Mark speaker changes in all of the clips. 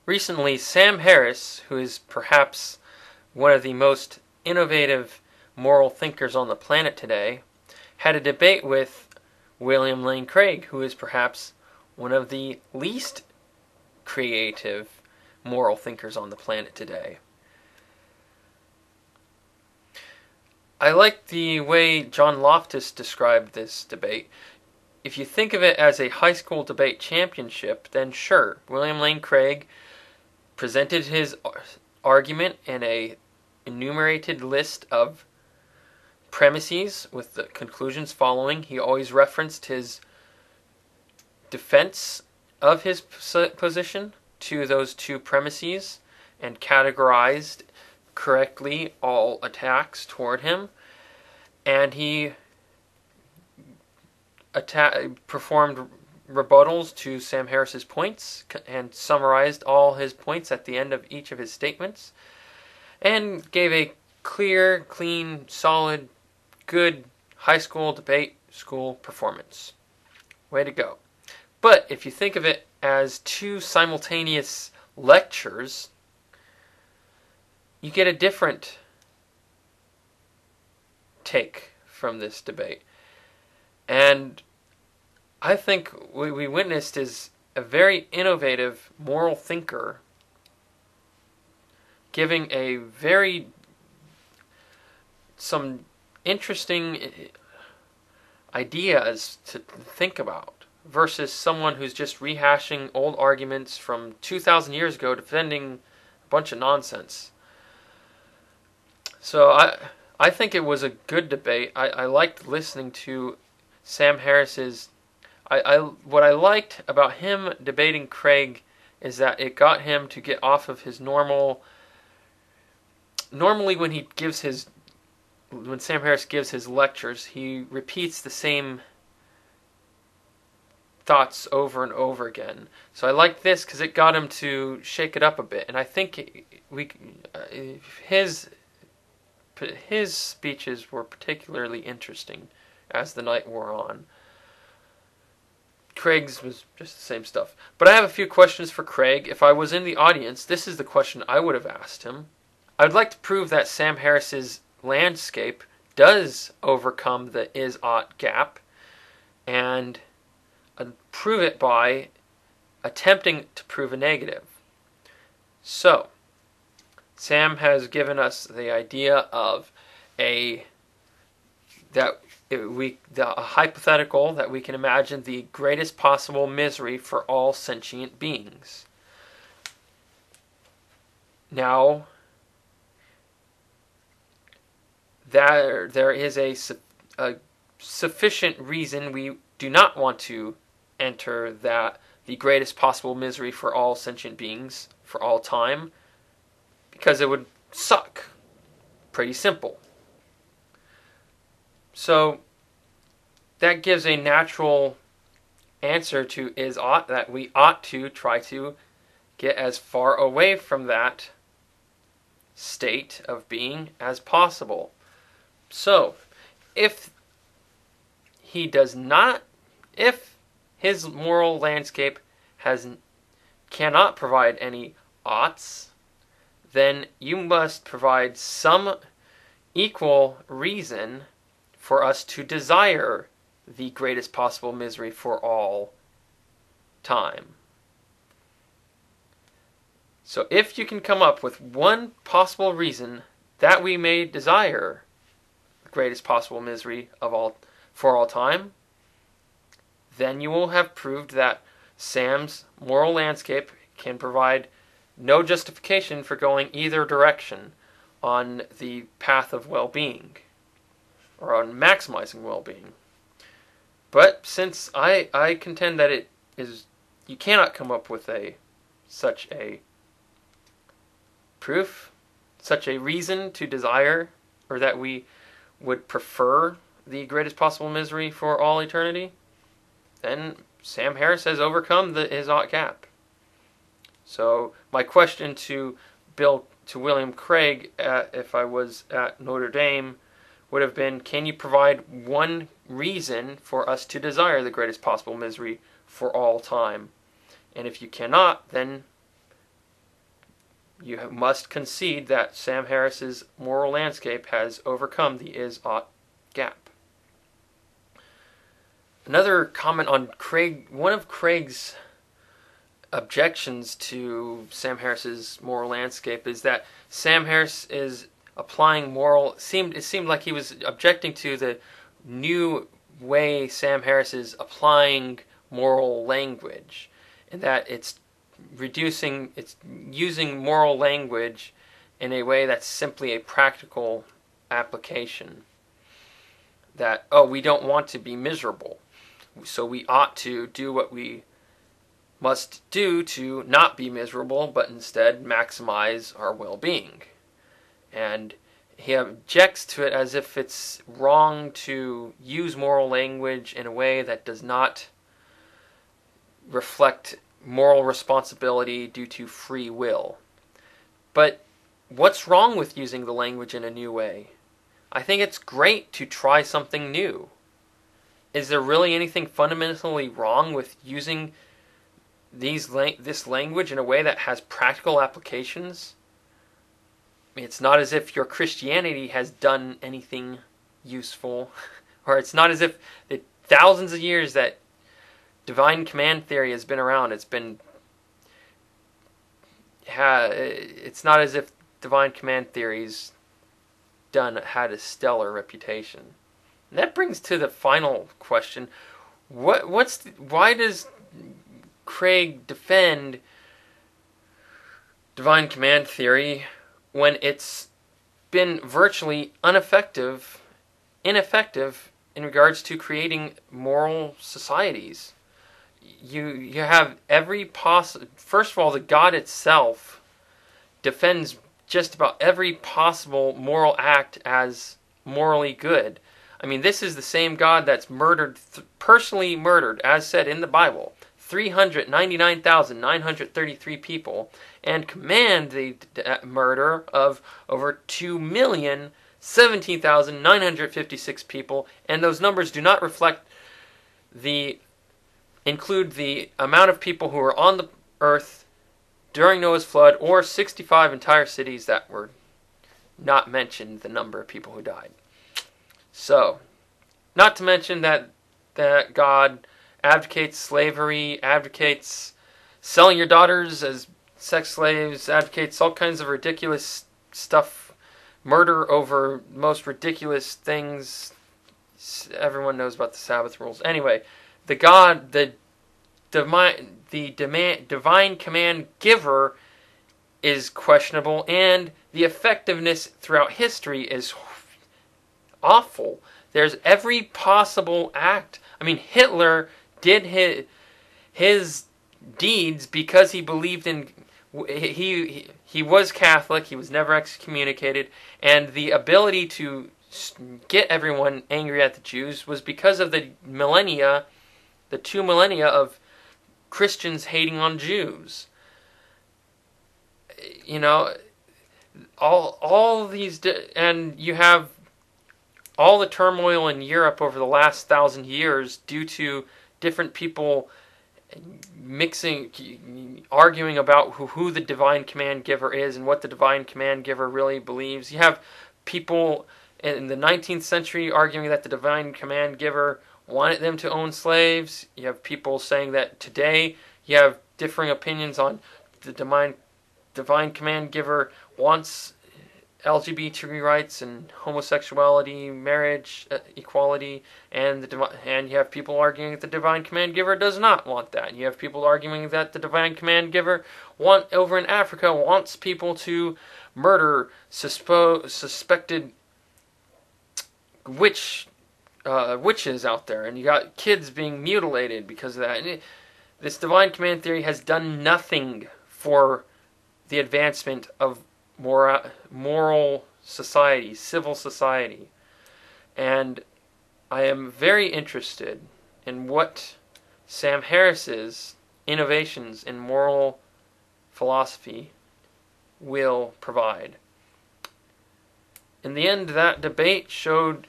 Speaker 1: Recently, Sam Harris, who is perhaps one of the most innovative moral thinkers on the planet today, had a debate with William Lane Craig, who is perhaps one of the least creative moral thinkers on the planet today. I like the way John Loftus described this debate. If you think of it as a high school debate championship, then sure, William Lane Craig presented his argument in a enumerated list of premises with the conclusions following. He always referenced his defense of his position to those two premises and categorized correctly all attacks toward him. And he performed rebuttals to Sam Harris's points and summarized all his points at the end of each of his statements and gave a clear, clean, solid, good high school debate school performance. Way to go. But if you think of it as two simultaneous lectures, you get a different take from this debate. And I think what we witnessed is a very innovative moral thinker giving some interesting ideas to think about versus someone who's just rehashing old arguments from 2,000 years ago defending a bunch of nonsense. So I think it was a good debate. I liked listening to Sam Harris's. What I liked about him debating Craig is that it got him to get off of his normal. Normally, when Sam Harris gives his lectures, he repeats the same thoughts over and over again. So I liked this because it got him to shake it up a bit, and I think his speeches were particularly interesting as the night wore on. Craig's was just the same stuff. But I have a few questions for Craig. If I was in the audience, this is the question I would have asked him. I would like to prove that Sam Harris's landscape does overcome the is-ought gap, and prove it by attempting to prove a negative. So, Sam has given us the idea of a hypothetical that we can imagine the greatest possible misery for all sentient beings. Now, there is a sufficient reason we do not want to enter that the greatest possible misery for all sentient beings for all time, because it would suck. Pretty simple. So that gives a natural answer to is ought, that we ought to try to get as far away from that state of being as possible. So if his moral landscape cannot provide any oughts, then you must provide some equal reason for us to desire the greatest possible misery for all time. So if you can come up with one possible reason that we may desire the greatest possible misery for all time, then you will have proved that Sam's moral landscape can provide no justification for going either direction on the path of well-being, or on maximizing well-being. But since I contend that you cannot come up with such a proof, such a reason to desire, or that we would prefer the greatest possible misery for all eternity, then Sam Harris has overcome the is-ought gap. So my question to William Craig, if I was at Notre Dame, would have been, can you provide one reason for us to desire the greatest possible misery for all time? And if you cannot, then you must concede that Sam Harris's moral landscape has overcome the is-ought gap. Another comment on Craig, one of Craig's objections to Sam Harris's moral landscape is that Sam Harris is applying it seemed like he was objecting to the new way Sam Harris is applying moral language, and that it's using moral language in a way that's simply a practical application. That, we don't want to be miserable, so we ought to do what we must do to not be miserable, but instead maximize our well-being. And he objects to it as if it's wrong to use moral language in a way that does not reflect moral responsibility due to free will. But what's wrong with using the language in a new way? I think it's great to try something new. Is there really anything fundamentally wrong with using this language in a way that has practical applications? I mean, it's not as if your Christianity has done anything useful, or it's not as if the thousands of years that divine command theory has been around, it's not as if divine command theory's had a stellar reputation. And that brings to the final question: why does Craig defend divine command theory when it's been virtually ineffective in regards to creating moral societies? You have first of all, the God itself defends just about every possible moral act as morally good. I mean, this is the same God that's personally murdered, as said in the Bible, 399,933 people, and command the murder of over 2,017,956 people, and those numbers do not include the amount of people who were on the earth during Noah's flood, or 65 entire cities that were not mentioned, the number of people who died. So, not to mention that God advocates slavery, advocates selling your daughters as sex slaves, advocates all kinds of ridiculous stuff, murder over most ridiculous things. Everyone knows about the Sabbath rules. Anyway, the divine command giver is questionable, and the effectiveness throughout history is awful. There's every possible act. I mean, Hitler did his deeds because he believed in... He was Catholic. He was never excommunicated. And the ability to get everyone angry at the Jews was because of the 2 millennia of Christians hating on Jews. You know, all these... And you have all the turmoil in Europe over the last 1,000 years due to different people arguing about who the divine command giver is and what the divine command giver really believes. You have people in the 19th century arguing that the divine command giver wanted them to own slaves. You have people saying that today you have differing opinions on the divine command giver wants LGBT rights and homosexuality, marriage equality, and you have people arguing that the divine command giver does not want that. You have people arguing that the divine command giver over in Africa wants people to murder suspected witches out there, and you got kids being mutilated because of that. And this divine command theory has done nothing for the advancement of moral society, civil society. And I am very interested in what Sam Harris's innovations in moral philosophy will provide. In the end, that debate showed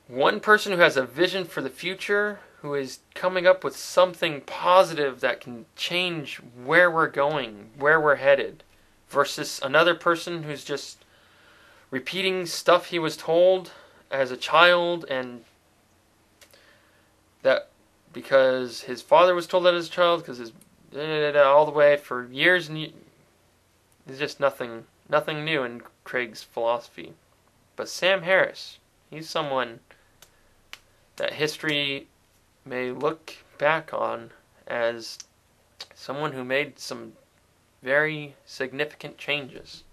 Speaker 1: one person who has a vision for the future, who is coming up with something positive that can change where we're going, where we're headed, versus another person who's just repeating stuff he was told as a child, and that because his father was told that as a child, because his all the way for years and there's just nothing new in Craig's philosophy. But Sam Harris, he's someone that history may look back on as someone who made some very significant changes.